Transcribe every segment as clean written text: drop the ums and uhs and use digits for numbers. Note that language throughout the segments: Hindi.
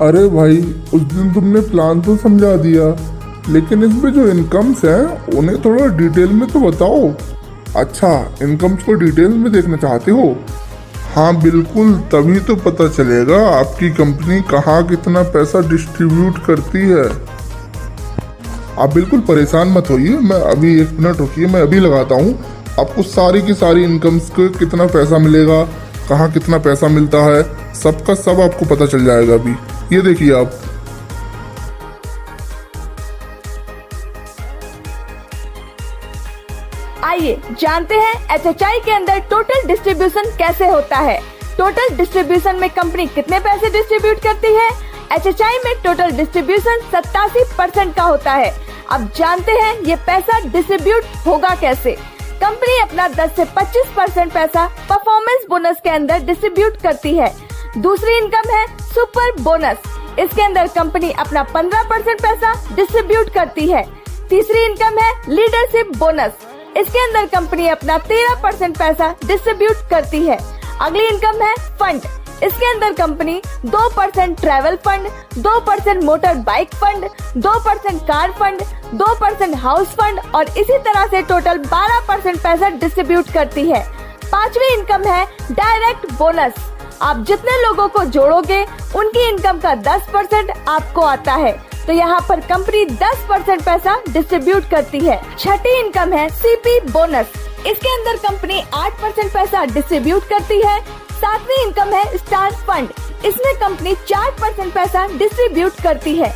अरे भाई, उस दिन तुमने प्लान तो समझा दिया, लेकिन इसमें जो इनकम्स हैं उन्हें थोड़ा डिटेल में तो बताओ। अच्छा, इनकम्स को डिटेल में देखना चाहते हो? हाँ बिल्कुल, तभी तो पता चलेगा आपकी कंपनी कहाँ कितना पैसा डिस्ट्रीब्यूट करती है। आप बिल्कुल परेशान मत होइए, मैं अभी 1 मिनट रुकिए, मैं अभी लगाता हूँ। आपको सारी की सारी इनकम्स को कितना पैसा मिलेगा, कहाँ कितना पैसा मिलता है, सबका सब आपको पता चल जाएगा। अभी ये देखिए आप। आइए जानते हैं HHI के अंदर टोटल डिस्ट्रीब्यूशन कैसे होता है। टोटल डिस्ट्रीब्यूशन में कंपनी कितने पैसे डिस्ट्रीब्यूट करती है। HHI में टोटल डिस्ट्रीब्यूशन 87% का होता है। अब जानते हैं ये पैसा डिस्ट्रीब्यूट होगा कैसे। कंपनी अपना 10 से 25% पैसा परफॉर्मेंस बोनस के अंदर डिस्ट्रीब्यूट करती है। दूसरी इनकम है सुपर बोनस, इसके अंदर कंपनी अपना 15% पैसा डिस्ट्रीब्यूट करती है। तीसरी इनकम है लीडरशिप बोनस, इसके अंदर कंपनी अपना 13% पैसा डिस्ट्रीब्यूट करती है। अगली इनकम है फंड, इसके अंदर company 2% travel fund, 2% motor bike fund, 2% car fund, 2% house fund और इसी तरह से टोटल 12% पैसा डिस्ट्रीब्यूट करती है। पांचवी इनकम है डायरेक्ट बोनस, आप जितने लोगों को जोड़ोगे उनकी इनकम का 10% आपको आता है, तो यहाँ पर कंपनी 10% पैसा डिस्ट्रीब्यूट करती है। छठी इनकम है CP बोनस, इसके अंदर कंपनी 8% पैसा डिस्ट्रीब्यूट करती है। सातवीं इनकम है स्टार फंड, इसमें कंपनी 4% पैसा डिस्ट्रीब्यूट करती है।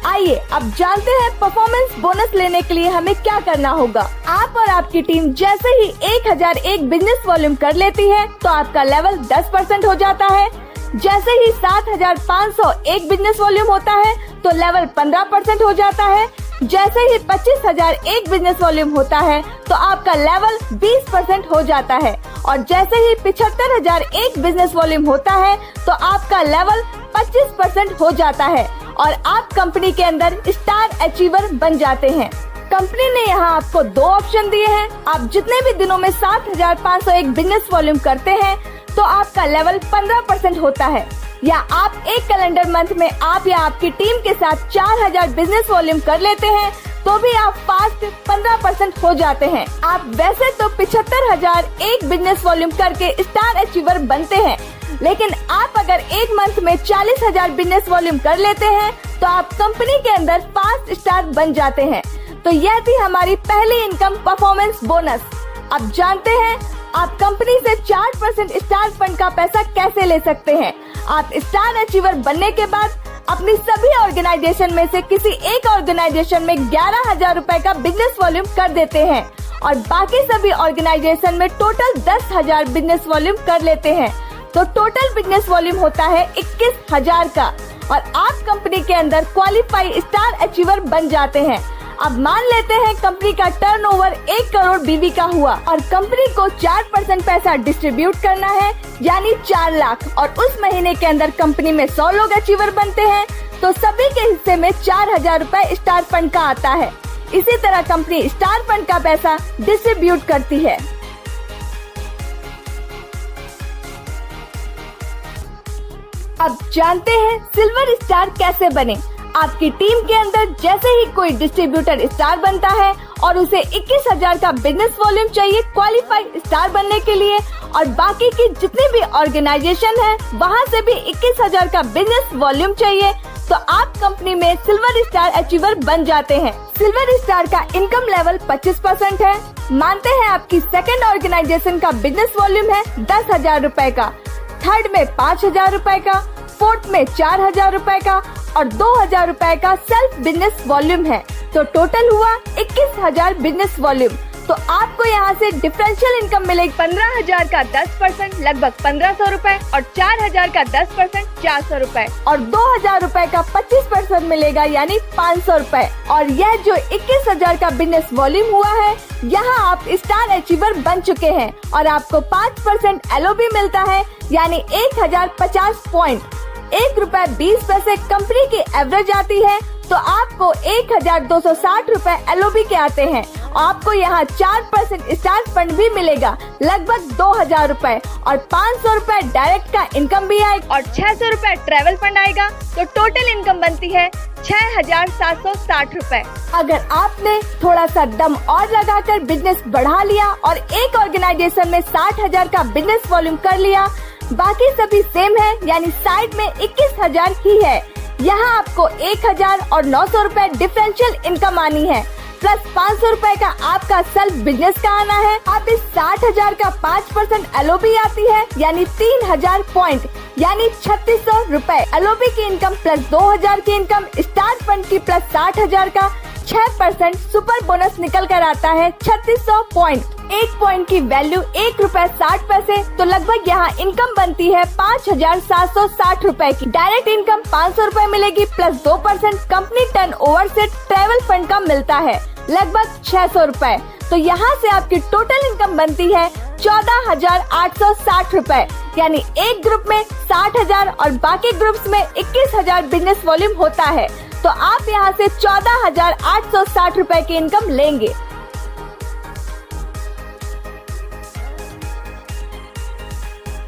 आइए अब जानते हैं परफॉर्मेंस बोनस लेने के लिए हमें क्या करना होगा। आप और आपकी टीम जैसे ही 1001 बिजनेस वॉल्यूम कर लेती है तो आपका लेवल 10% हो जाता है। जैसे ही 7501 बिजनेस वॉल्यूम होता है तो लेवल 15% हो जाता है। जैसे ही 25001 बिजनेस वॉल्यूम होता है तो आपका लेवल 20% हो जाता है और जैसे ही 75001 बिजनेस वॉल्यूम होता है तो आपका लेवल 25% हो जाता है और आप कंपनी के अंदर स्टार अचीवर बन जाते हैं। कंपनी ने यहाँ आपको 2 ऑप्शन दिए हैं। आप जितने भी दिनों में 7501 बिजनेस वॉल्यूम करते हैं तो आपका लेवल 15% होता है, या आप एक कैलेंडर मंथ में आप या आपकी टीम के साथ 4000 बिजनेस वॉल्यूम कर लेते हैं तो भी आप फास्ट 15% हो जाते हैं। आप वैसे तो 75001 बिजनेस वॉल्यूम करके स्टार अचीवर बनते हैं, लेकिन आप अगर एक मंथ में 40000 बिजनेस वॉल्यूम कर लेते हैं तो आप कंपनी के अंदर फास्ट स्टार बन जाते हैं। तो यह थी हमारी पहली इनकम परफॉर्मेंस बोनस। अब जानते हैं आप कंपनी से 4% स्टार फंड का पैसा कैसे ले सकते हैं। आप स्टार अचीवर बनने के बाद अपनी सभी ऑर्गेनाइजेशन में से किसी एक ऑर्गेनाइजेशन में 11000 रुपए का बिजनेस वॉल्यूम कर देते हैं और बाकी सभी ऑर्गेनाइजेशन में टोटल 10000 बिजनेस वॉल्यूम कर लेते हैं, तो टोटल बिजनेस वॉल्यूम होता है 21000 का और आप कंपनी के अंदर क्वालिफाई स्टार अचीवर बन जाते हैं। अब मान लेते हैं कंपनी का टर्नओवर 1 करोड़ BV का हुआ और कंपनी को 4% पैसा डिस्ट्रीब्यूट करना है, यानी 4 लाख, और उस महीने के अंदर कंपनी में 100 लोग अचीवर बनते हैं तो सभी के हिस्से में 4000 रुपए स्टार फंड का आता है। इसी तरह कंपनी स्टार फंड का पैसा डिस्ट्रीब्यूट करती है। अब जानते हैं सिल्वर स्टार कैसे बने। आपकी टीम के अंदर जैसे ही कोई डिस्ट्रीब्यूटर स्टार बनता है और उसे 21000 का बिजनेस वॉल्यूम चाहिए क्वालिफाइड स्टार बनने के लिए और बाकी की जितनी भी ऑर्गेनाइजेशन है वहाँ से भी 21000 का बिजनेस वॉल्यूम चाहिए, तो आप कंपनी में सिल्वर स्टार अचीवर बन जाते हैं। सिल्वर स्टार का इनकम लेवल 25% है। मानते हैं आपकी सेकेंड ऑर्गेनाइजेशन का बिजनेस वॉल्यूम है 10000 रुपए का, थर्ड में 5000 रुपए का, फोर्थ में 4000 रुपए का और 2000 रुपए का सेल्फ बिजनेस वॉल्यूम है, तो टोटल हुआ 21000 बिजनेस वॉल्यूम। तो आपको यहाँ से डिफरेंशियल इनकम मिलेगी 15000 का 10% लगभग 1500 रुपए और 4000 का 10% 400 रुपए और 2000 रुपए का 25% मिलेगा यानी 500 रुपए। और यह जो 21000 का बिजनेस वॉल्यूम हुआ है, यहाँ आप स्टार अचीवर बन चुके हैं और आपको 5% LOB मिलता है यानी 1050 पॉइंट। 1 रुपए 20 पैसे कंपनी की एवरेज आती है, तो आपको 1260 रुपए LOB के आते हैं आपको यहाँ 4% स्टार्ट फंड भी मिलेगा, लगभग 2000 रुपए, और 500 रुपए डायरेक्ट का इनकम भी आएगा और 600 रुपए ट्रेवल फंड आएगा। तो टोटल इनकम बनती है 6760 रुपए। अगर आपने थोड़ा सा दम और लगाकर बिजनेस बढ़ा लिया और एक ऑर्गेनाइजेशन में 60,000 का बिजनेस वॉल्यूम कर लिया, बाकी सभी सेम है, यानी साइड में 21,000 ही है। यहाँ आपको 1000 और 900 रुपए डिफरेंशियल इनकम आनी है, प्लस 500 रुपए का आपका सेल्फ बिजनेस का आना है। अब इस 60,000 का 5% LOB आती है, यानी 3000 पॉइंट, यानी 3600 रुपए LOB की इनकम, प्लस 2000 की इनकम स्टार्ट फंड की, प्लस 60,000 का 6% सुपर बोनस निकल कर आता है 3600 पॉइंट। एक पॉइंट की वैल्यू 1 रुपए 60 पैसे, तो लगभग यहाँ इनकम बनती है 5760 रुपए की। डायरेक्ट इनकम 500 रुपए मिलेगी, प्लस 2% कंपनी टर्नओवर से ट्रेवल फंड का मिलता है, लगभग 600 रुपए। तो यहाँ से आपकी टोटल इनकम बनती है 14,860 रुपए, यानी एक ग्रुप में 60,000 और बाकी ग्रुप्स में 21,000 बिजनेस वॉल्यूम होता है। तो आप यहाँ से 14,860 रुपए की इनकम लेंगे।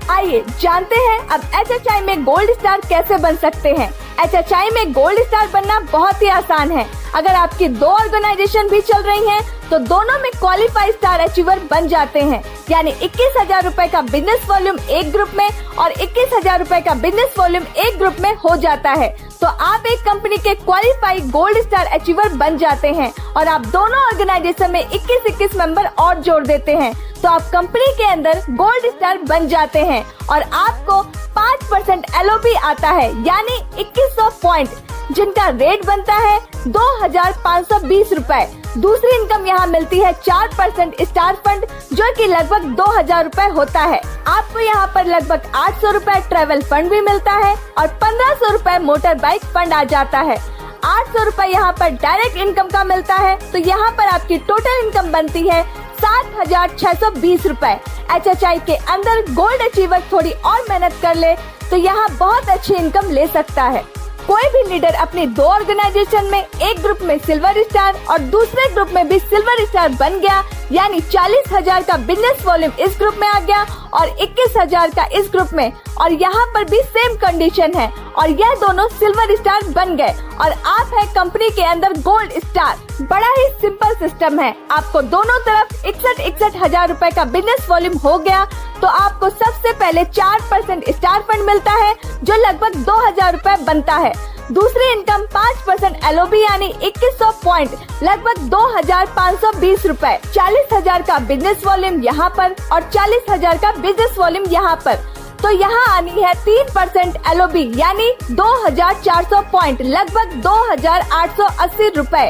आइए जानते हैं अब HHI में गोल्ड स्टार कैसे बन सकते हैं। HHI में गोल्ड स्टार बनना बहुत ही आसान है। अगर आपकी 2 ऑर्गेनाइजेशन भी चल रही हैं, तो दोनों में क्वालिफाई स्टार अचीवर बन जाते हैं, यानी 21,000 रुपए का बिजनेस वॉल्यूम एक ग्रुप में और 21,000 रुपए का बिजनेस वॉल्यूम एक ग्रुप में हो जाता है। तो आप एक कंपनी के क्वालिफाई गोल्ड स्टार अचीवर बन जाते हैं और आप दोनों ऑर्गेनाइजेशन में 21 मेंबर और जोड़ देते हैं, तो आप कंपनी के अंदर गोल्ड स्टार बन जाते हैं और आपको 5% LOB आता है, यानी 2100 पॉइंट, जिनका रेट बनता है 2520 रुपए। दूसरी इनकम यहाँ मिलती है 4% स्टार फंड, जो कि लगभग 2000 रुपए होता है। आपको यहाँ पर लगभग 800 रुपए ट्रेवल फंड भी मिलता है और 1500 रुपए मोटर बाइक फंड आ जाता है। 800 रुपए यहाँ पर डायरेक्ट इनकम का मिलता है, तो यहाँ पर आपकी टोटल इनकम बनती है 7620 रुपए। HHI के अंदर गोल्ड अचीवर थोड़ी और मेहनत कर ले तो यहाँ बहुत अच्छी इनकम ले सकता है। कोई भी लीडर अपनी 2 ऑर्गेनाइजेशन में एक ग्रुप में सिल्वर स्टार और दूसरे ग्रुप में भी सिल्वर स्टार बन गया, यानी 40,000 का बिजनेस वॉल्यूम इस ग्रुप में आ गया और 21,000 का इस ग्रुप में, और यहाँ पर भी सेम कंडीशन है और यह दोनों सिल्वर स्टार बन गए और आप है कंपनी के अंदर गोल्ड स्टार। बड़ा ही सिंपल सिस्टम है। आपको दोनों तरफ 61,000 रुपए का बिजनेस वॉल्यूम हो गया, तो आपको सबसे पहले 4% स्टार फंड मिलता है, जो लगभग 2000 रुपए बनता है। दूसरी इनकम 5% LOB यानी 2100 पॉइंट, लगभग 2520 रुपए। 40,000 का बिजनेस वॉल्यूम यहाँ पर और 40,000 का बिजनेस वॉल्यूम यहाँ पर, तो यहाँ आनी है 3% LOB यानी 2400 पॉइंट, लगभग 2880 रुपए।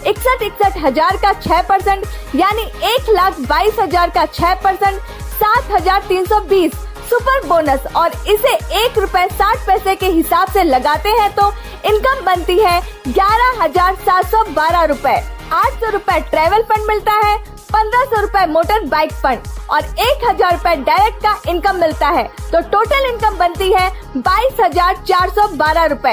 61,000 का 6% यानी 1,22,000 का 6%, 7,320 सुपर बोनस, और इसे 1 रुपए 60 पैसे के हिसाब से लगाते हैं तो इनकम बनती है 11,712 रुपए। 800 रुपए ट्रेवल फंड मिलता है, 1500 रुपए मोटर बाइक फंड और 1,000 रुपए डायरेक्ट का इनकम मिलता है, तो टोटल इनकम बनती है 22,412 रुपए।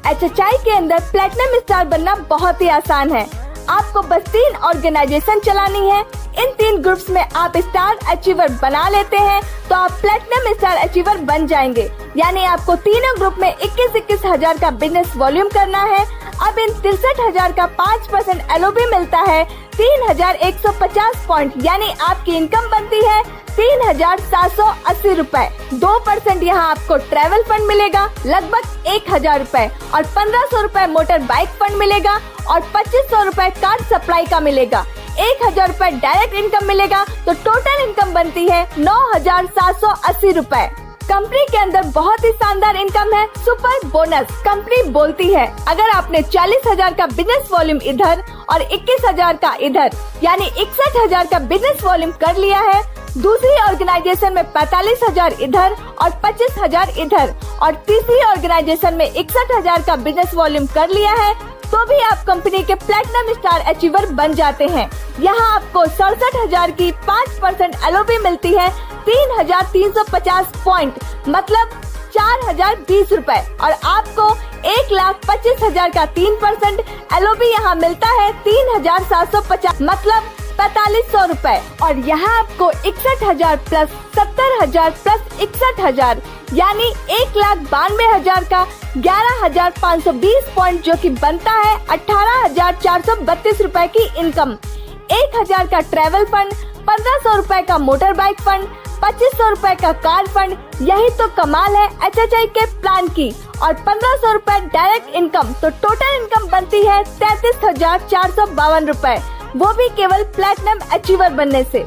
HHI के अंदर प्लेटिनम स्टार बनना बहुत ही आसान है। आपको बस 3 ऑर्गेनाइजेशन चलानी है। इन 3 ग्रुप्स में आप स्टार अचीवर बना लेते हैं तो आप प्लेटिनम स्टार अचीवर बन जाएंगे, यानी आपको तीनों ग्रुप में 21,000 का बिजनेस वॉल्यूम करना है। अब इन 63,000 का 5% LOB मिलता है 3,150 पॉइंट, यानी आपकी इनकम बनती है 3,780 रुपए। 2% यहाँ आपको ट्रेवल फंड मिलेगा, लगभग 1,000 रुपए, और 1500 रुपए मोटर बाइक फंड मिलेगा और 2500 रुपए कार सप्लाई का मिलेगा। 1,000 रुपए डायरेक्ट इनकम मिलेगा, तो टोटल इनकम बनती है 9,780 रुपए। कंपनी के अंदर बहुत ही शानदार इनकम है, सुपर बोनस। कंपनी बोलती है अगर आपने 40,000 का बिजनेस वॉल्यूम इधर और 21,000 का इधर, यानी 61,000 का बिजनेस वॉल्यूम कर लिया है, दूसरी ऑर्गेनाइजेशन में 45,000 इधर और 25,000 इधर, और तीसरी ऑर्गेनाइजेशन में 61,000 का बिजनेस वॉल्यूम कर लिया है, तो भी आप कंपनी के प्लेटिनम स्टार अचीवर बन जाते हैं। यहाँ आपको 67,000 की 5% LOB मिलती है, 3,350 पॉइंट, मतलब 4,020 रुपए और आपको 1,25,000 का 3% LOB यहाँ मिलता है 3,750 मतलब 4,500 रुपए। और यहाँ आपको 61,000 प्लस 70,000 प्लस 61,000 यानी 1,92,000 का 11,520 पॉइंट जो कि बनता है 18,432 रुपए की इनकम। 1,000 का ट्रेवल फंड, 1,500 रुपए का मोटर बाइक फंड, 2,500 रुपए का कार फंड। यही तो कमाल है HHI के प्लान की। और 1,500 रुपए डायरेक्ट इनकम, तो टोटल इनकम बनती है 33,452 रुपए, वो भी केवल प्लैटिनम अचीवर बनने से।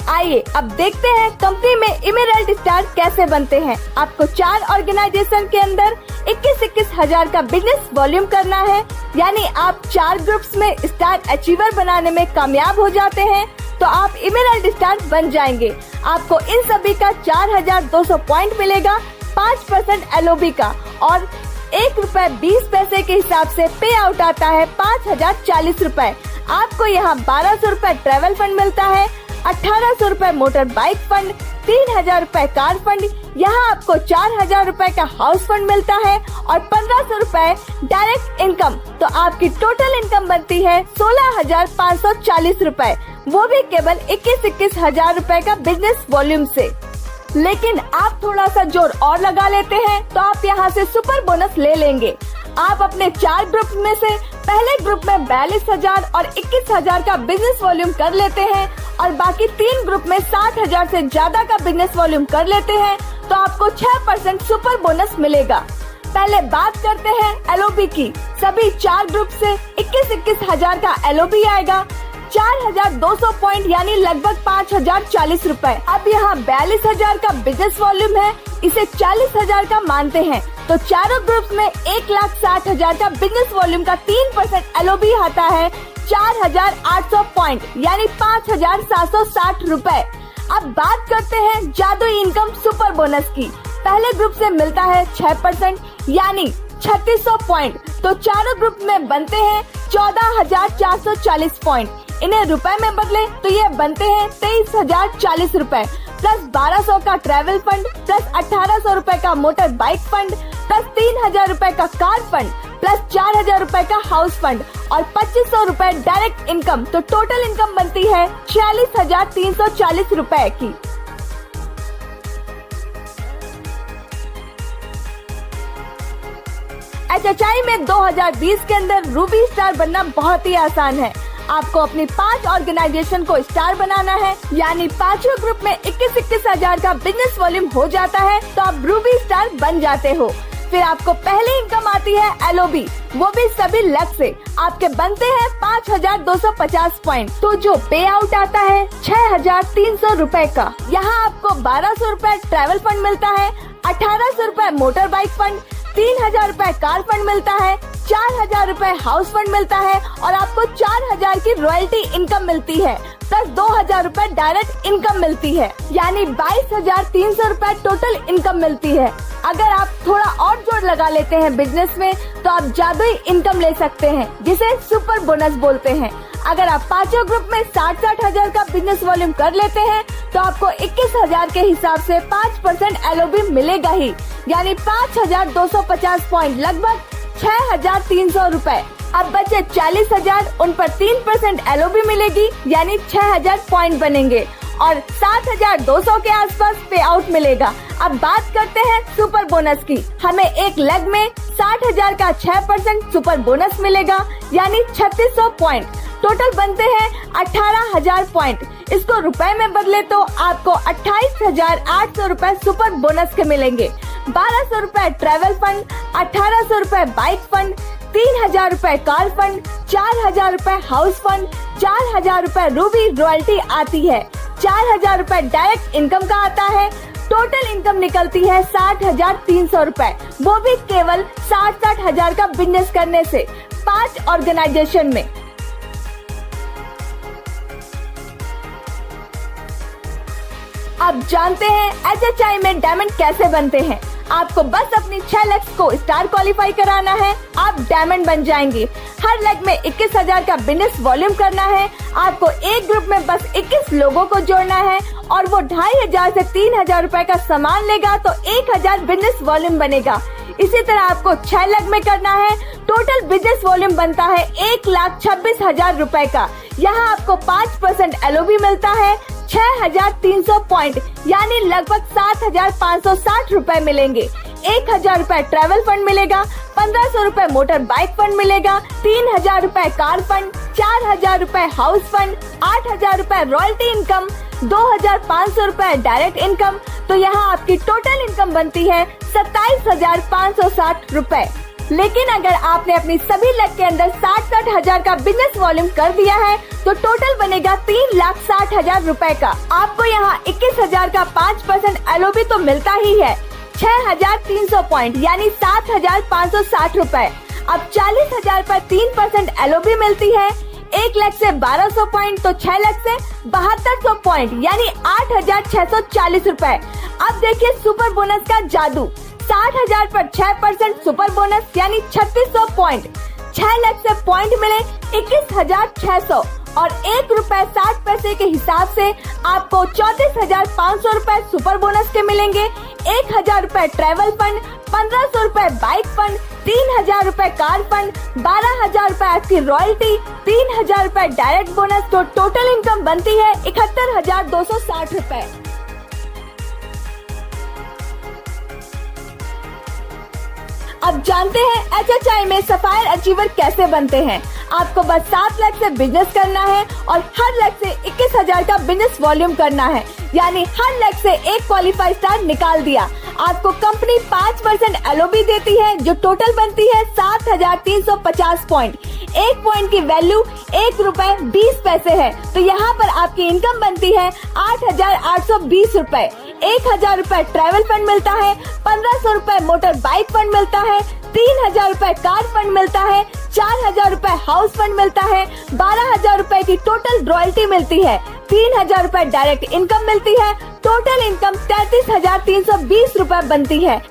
आइए अब देखते हैं कंपनी में इमेरल्ड स्टार कैसे बनते हैं। आपको 4 ऑर्गेनाइजेशन के अंदर 21-21 हजार का बिजनेस वॉल्यूम करना है, यानी आप 4 ग्रुप्स में स्टार अचीवर बनाने में कामयाब हो जाते हैं तो आप इमेरल्ड स्टार बन जाएंगे। आपको इन सभी का 4,200 पॉइंट मिलेगा 5% LOB का और ₹1.20 के हिसाब से पे आउट आता है 5,040 रुपए। आपको यहाँ 1,200 रुपए ट्रेवल फंड मिलता है, 1,800 रुपए मोटर बाइक फंड, 3,000 रुपए कार फंड। यहाँ आपको 4,000 रुपए का हाउस फंड मिलता है और 1,500 रुपए डायरेक्ट इनकम। तो आपकी टोटल इनकम बनती है 16,540 रुपए, वो भी केवल 21-21 हजार रुपए का बिजनेस वॉल्यूम से। लेकिन आप थोड़ा सा जोर और लगा लेते हैं तो आप यहाँ से सुपर बोनस ले लेंगे। आप अपने 4 ग्रुप में से पहले ग्रुप में 42,000 और 21,000 का बिजनेस वॉल्यूम कर लेते हैं और बाकी 3 ग्रुप में 60,000 से ज्यादा का बिजनेस वॉल्यूम कर लेते हैं तो आपको 6% सुपर बोनस मिलेगा। पहले बात करते हैं LOB की। सभी 4 ग्रुप से 21-21 हजार का LOB आएगा, 4,200 पॉइंट यानी लगभग 5,040 रुपए। अब यहाँ 42,000 का बिजनेस वॉल्यूम है, इसे 40,000 का मानते हैं तो चारों ग्रुप में 1,60,000 का बिजनेस वॉल्यूम का 3% LOB आता है 4,800 पॉइंट यानी 5,760 रुपए। अब बात करते हैं जादुई इनकम सुपर बोनस की। पहले ग्रुप से मिलता है 6% यानी 3,600 पॉइंट, तो चारों ग्रुप में बनते हैं 14,440 पॉइंट। इन्हें रुपए में बदले तो ये बनते हैं 23,040 रुपए प्लस 1,200 का ट्रैवल फंड प्लस 1,800 रुपए का मोटर बाइक फंड प्लस 3,000 रुपए का कार फंड प्लस 4,000 रुपए का हाउस फंड और 2,500 रुपए डायरेक्ट इनकम। तो टोटल इनकम बनती है 46,340 रुपए की। HHI में 2020 के अंदर रूबी स्टार बनना बहुत ही आसान है। आपको अपनी 5 ऑर्गेनाइजेशन को स्टार बनाना है, यानी 5 ग्रुप में 21-21 हजार का बिजनेस वॉल्यूम हो जाता है तो आप रूबी स्टार बन जाते हो। फिर आपको पहली इनकम आती है LOB, वो भी सभी लक से। आपके बनते हैं 5,250 पॉइंट, तो जो पे आउट आता है 6,300 रुपए का। यहाँ आपको 1,200 रुपए ट्रैवल फंड मिलता है, 1,800 रुपए मोटर बाइक फंड, 3,000 रुपए कार फंड मिलता है, 4,000 रुपए हाउस फंड मिलता है और आपको 4,000 की रॉयल्टी इनकम मिलती है प्लस 2,000 रुपए डायरेक्ट इनकम मिलती है, यानी 22,300 रुपए टोटल इनकम मिलती है। अगर आप थोड़ा और जोर लगा लेते हैं बिजनेस में तो आप जादुई इनकम ले सकते हैं, जिसे सुपर बोनस बोलते हैं। अगर आप 5 ग्रुप में 60-60 हजार का बिजनेस वॉल्यूम कर लेते हैं तो आपको 21,000 के हिसाब से 5% LOB मिलेगा ही, यानी 5,250 पॉइंट लगभग 6,300 रुपए। अब बचे 40,000, उन पर 3% LOB मिलेगी यानी 6,000 पॉइंट बनेंगे और 7,200 के आसपास पे आउट मिलेगा। अब बात करते हैं सुपर बोनस की। हमें एक लेग में 60,000 का 6% सुपर बोनस मिलेगा यानी 3,600 पॉइंट। टोटल बनते हैं 18,000 पॉइंट। इसको रुपए में बदले तो आपको 28,800 रुपए सुपर बोनस के मिलेंगे। 1,200 रुपए ट्रैवल फंड, 1,800 रुपए बाइक फंड, 3,000 रुपए कार फंड, 4,000 रुपए हाउस फंड, 4,000 रुपए रूबी रॉयल्टी आती है, 4,000 रुपए डायरेक्ट इनकम का आता है। टोटल इनकम निकलती है 60,300 रुपए, वो भी केवल 60-60 हजार का बिजनेस करने से 5 ऑर्गेनाइजेशन में। अब जानते हैं HHI में डायमंड कैसे बनते हैं। आपको बस अपनी 6 लेग्स को स्टार क्वालिफाई कराना है, आप डायमंड बन जाएंगे। हर लेग में 21,000 का बिजनेस वॉल्यूम करना है। आपको एक ग्रुप में बस 21 लोगों को जोड़ना है और वो 2,500 से 3,000 रुपए का सामान लेगा तो 1,000 बिजनेस वॉल्यूम बनेगा। इसी तरह आपको 6 लेग में करना है। टोटल बिजनेस वॉल्यूम बनता है 1,26,000 रुपए का। यहाँ आपको 5% LOB मिलता है। 6,300 पॉइंट यानी लगभग 7,560 रुपए मिलेंगे। 1,000 रुपए ट्रैवल फंड मिलेगा, 1,500 रुपए मोटर बाइक फंड मिलेगा, 3,000 रुपए कार फंड, 4,000 रुपए हाउस फंड, 8,000 रुपए रॉयल्टी इनकम, 2,500 रुपए डायरेक्ट इनकम। तो यहाँ आपकी टोटल इनकम बनती है 27,560 रुपए। लेकिन अगर आपने अपनी सभी लेग के अंदर 60-60 हजार का बिजनेस वॉल्यूम कर दिया है तो टोटल बनेगा 3,60,000 रुपए का। आपको यहाँ 21,000 का 5% LOB तो मिलता ही है। 6,300 पॉइंट यानी 7,560 रुपए। अब 40,000 पर 3% LOB मिलती है। 1 लाख से 1,200 पॉइंट तो 6 लाख से 7,200 पॉइंट यानी 8,640 रुपए। अब देखिए सुपर बोनस का जादू। 60,000 पर 6% सुपर बोनस यानी 3,600 पॉइंट। 6 लाख से पॉइंट मिले 21,600 और 1 रुपए 60 पैसे के हिसाब से आपको 34,500 रुपए सुपर बोनस के मिलेंगे। 1,000 रुपए ट्रैवल फंड, 1,500 रुपए बाइक फंड, 3,000 रुपए कार फंड, 12,000 रुपए आपकी रॉयल्टी, 3,000 रुपए डायरेक्ट बोनस। तो टोटल इनकम बनती है 71,260 रुपए। अब जानते हैं HHI में सफायर अचीवर कैसे बनते हैं। आपको बस 7 लाख से बिजनेस करना है और हर लाख से 21,000 का बिजनेस वॉल्यूम करना है, यानी हर लाख से एक क्वालिफाई स्टार निकाल दिया। आपको कंपनी 5% LOB देती है जो टोटल बनती है 7,350 पॉइंट। 1 पॉइंट की वैल्यू 1 रुपए 20 पैसे है। तो यहाँ पर आपकी इनकम बनती है 8,820 रुपए। 1,000 रुपए ट्रैवल फंड मिलता है, 1,500 रुपए मोटर बाइक फंड मिलता है, 3,000 रुपए कार फंड मिलता है, 4,000 रुपए हाउस फंड मिलता है, 12,000 रुपए की टोटल रॉयल्टी मिलती है, 3,000 रुपए डायरेक्ट इनकम मिलती है। टोटल इनकम 33,320 रुपए बनती है।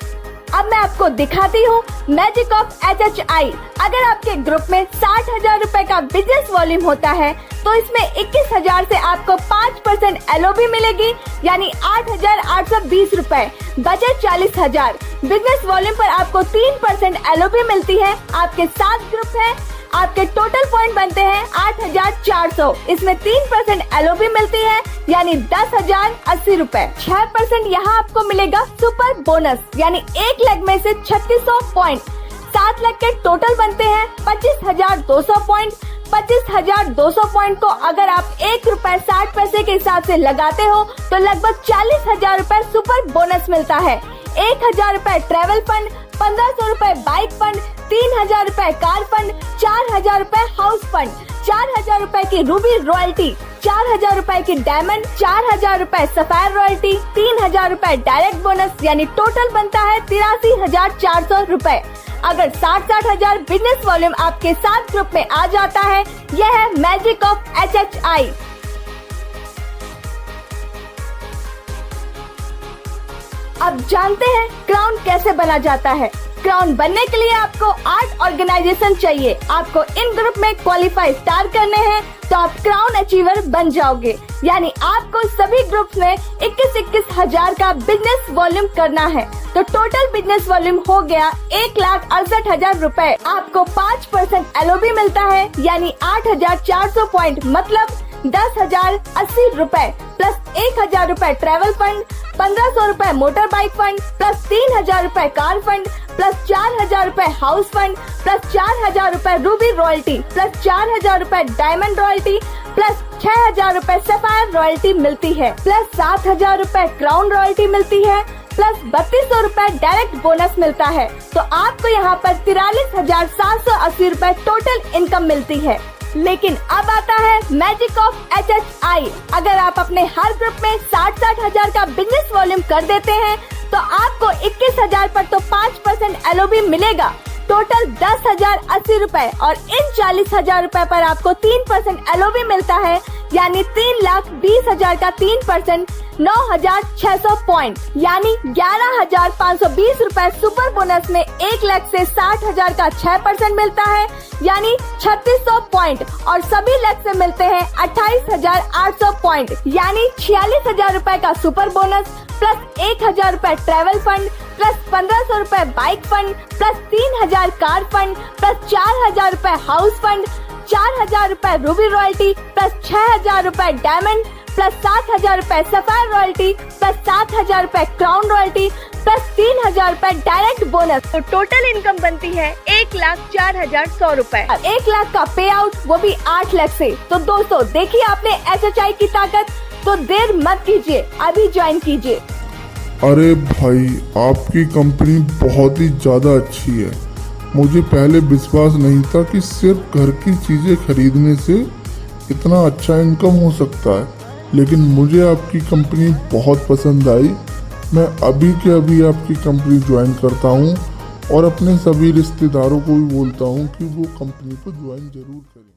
अब मैं आपको दिखाती हूँ मैजिक ऑफ HHI। अगर आपके ग्रुप में 60,000 रुपए का बिजनेस वॉल्यूम होता है तो इसमें 21,000 से आपको 5% LOB मिलेगी यानी 8,820 रुपए। बचे 40,000। बिजनेस वॉल्यूम पर आपको 3% LOB मिलती है। आपके 7 ग्रुप है, आपके टोटल पॉइंट बनते हैं 8,400। इसमें 3% LOB मिलती है यानी 10,080 रुपए। 6% यहाँ आपको मिलेगा सुपर बोनस यानी 1 लाख में से 3,600 पॉइंट। 7 लाख के टोटल बनते हैं 25,200 पॉइंट। 25,200 पॉइंट को अगर आप 1 रुपए 60 पैसे के हिसाब से लगाते हो तो लगभग 40,000 रुपए सुपर बोनस मिलता है। 1,000 रुपए ट्रैवल फंड, 1,500 रुपए बाइक फंड, 3,000 रुपए कार फंड, 4,000 रुपए हाउस फंड, 4,000 रुपए की रूबी रॉयल्टी, 4,000 रुपए की डायमंड, 4,000 रुपए सफायर रॉयल्टी, 3,000 रुपए डायरेक्ट बोनस यानी टोटल बनता है 83,400 रुपए। अगर 60,000 बिजनेस वॉल्यूम आपके 7 ग्रुप में आ जाता है, यह है मैजिक ऑफ HHI। अब जानते हैं क्राउन कैसे बना जाता है। क्राउन बनने के लिए आपको 8 ऑर्गेनाइजेशन चाहिए। आपको इन ग्रुप में क्वालिफाई स्टार करने हैं तो आप क्राउन अचीवर बन जाओगे, यानी आपको सभी ग्रुप्स में 21-21 हजार का बिजनेस वॉल्यूम करना है। तो टोटल बिजनेस वॉल्यूम हो गया 1,68,000 रुपए। आपको 5% LOB मिलता है यानी 8,400 पॉइंट मतलब 10,080 रुपए प्लस 1,000 रुपए ट्रैवल फंड, 1,500 रुपए मोटर बाइक फंड प्लस 3,000 रुपए कार फंड प्लस 4,000 रुपए हाउस फंड प्लस 4,000 रुपए रूबी रॉयल्टी प्लस 4,000 रुपए डायमंड रॉयल्टी प्लस 6,000 रुपए सफायर रॉयल्टी मिलती है प्लस 7,000 रुपए क्राउन रॉयल्टी मिलती है प्लस 3,200 रुपए डायरेक्ट बोनस मिलता है। तो आपको यहाँ पर 43,780 रुपए टोटल इनकम मिलती है। लेकिन अब आता है मैजिक ऑफ HHI। अगर आप अपने हर ग्रुप में 60-60 हजार का बिजनेस वॉल्यूम कर देते हैं तो आपको 21,000 पर तो 5% LOB मिलेगा। टोटल 10,080 रुपए और इन 40,000 रुपए पर आपको 3% LOB मिलता है यानी 3,20,000 का 3% 9,600 पॉइंट यानी 11,520 रुपए सुपर बोनस में 1 लाख से 60,000 का 6% मिलता है यानी 3600 पॉइंट और सभी लक से मिलते हैं 28,800 पॉइंट यानी 46,000 रुपए का सुपर बोनस प्लस 1,000 रुपए ट्रेवल फंड प्लस 1,500 रुपए bike fund plus 3,000 car fund plus 4,000 रुपए हाउस फंड 4,000 रुपए रूबी रॉयल्टी प्लस 6,000 रुपए डायमंड प्लस 7,000 रुपए सफायर रॉयल्टी प्लस 7,000 रुपए क्राउन रॉयल्टी प्लस 3,000 रुपए डायरेक्ट बोनस। तो टोटल इनकम बनती है 1,04,100 रुपए। 1 लाख का पे आउट वो भी 8 लाख से। तो दोस्तों देखिए आपने SHI की ताकत, तो देर मत कीजिए, अभी ज्वाइन कीजिए। अरे भाई, आपकी कंपनी बहुत ही ज़्यादा अच्छी है। मुझे पहले विश्वास नहीं था कि सिर्फ घर की चीज़ें खरीदने से इतना अच्छा इनकम हो सकता है, लेकिन मुझे आपकी कंपनी बहुत पसंद आई। मैं अभी के अभी आपकी कंपनी ज्वाइन करता हूँ और अपने सभी रिश्तेदारों को भी बोलता हूँ कि वो कंपनी को ज्वाइन जरूर करें।